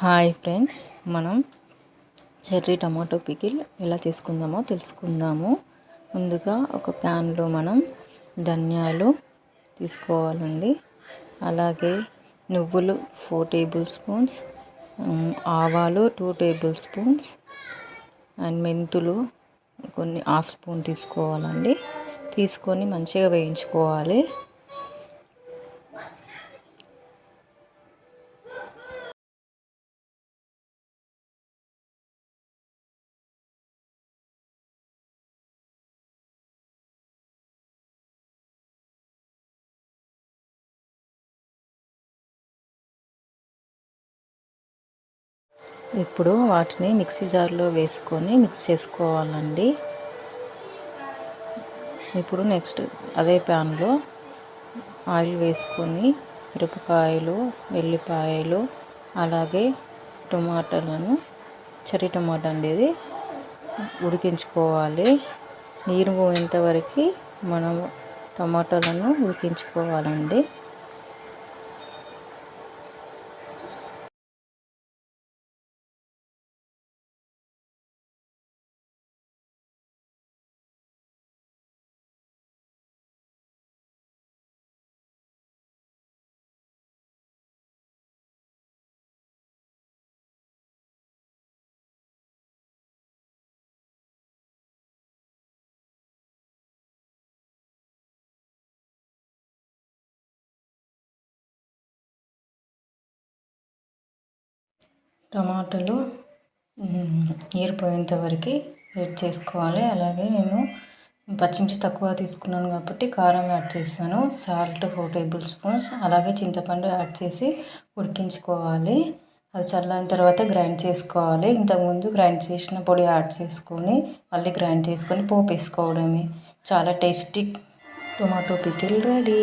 Hi friends, మనం cherry tomato pickle ఎలా చేసుకుందామో తెలుసుకుందాము. ముందుగా ఒక ప్యాన్లో మనం ధనియాలు తీసుకోవాలండి. అలాగే నువ్వులు 4 టేబుల్ స్పూన్స్, ఆవాలు 2 టేబుల్ స్పూన్స్ అండ్ మెంతులు కొన్ని 1/2 స్పూన్ తీసుకోవాలండి. తీసుకొని మంచిగా వేయించుకోవాలి. ఇప్పుడు వాటిని మిక్సీ జార్లో వేసుకొని మిక్స్ చేసుకోవాలండి. ఇప్పుడు నెక్స్ట్ అదే ప్యాన్లో ఆయిల్ వేసుకొని మిరపకాయలు, వెల్లిపాయలు, అలాగే టమాటాలను, చెర్రీ టమాటా అండి ఇది, ఉడికించుకోవాలి. నీరు పోయేంత వరకు మనం టమాటాలను ఉడికించుకోవాలండి. టమాటాలు నీరు పోయేంత వరకు వెయిట్ చేసుకోవాలి. అలాగే నేను పచ్చిమిర్చి తక్కువ తీసుకున్నాను కాబట్టి కారం యాడ్ చేశాను. సాల్ట్ 4 టేబుల్ స్పూన్స్, అలాగే చింతపండు యాడ్ చేసి ఉడికించుకోవాలి. అది చల్లారిన తర్వాత గ్రైండ్ చేసుకోవాలి. ఇంతకుముందు గ్రైండ్ చేసిన పొడి యాడ్ చేసుకొని మళ్ళీ గ్రైండ్ చేసుకొని పోపు వేసుకోవడమే. చాలా టేస్టీ టొమాటో పికిల్ రెడీ.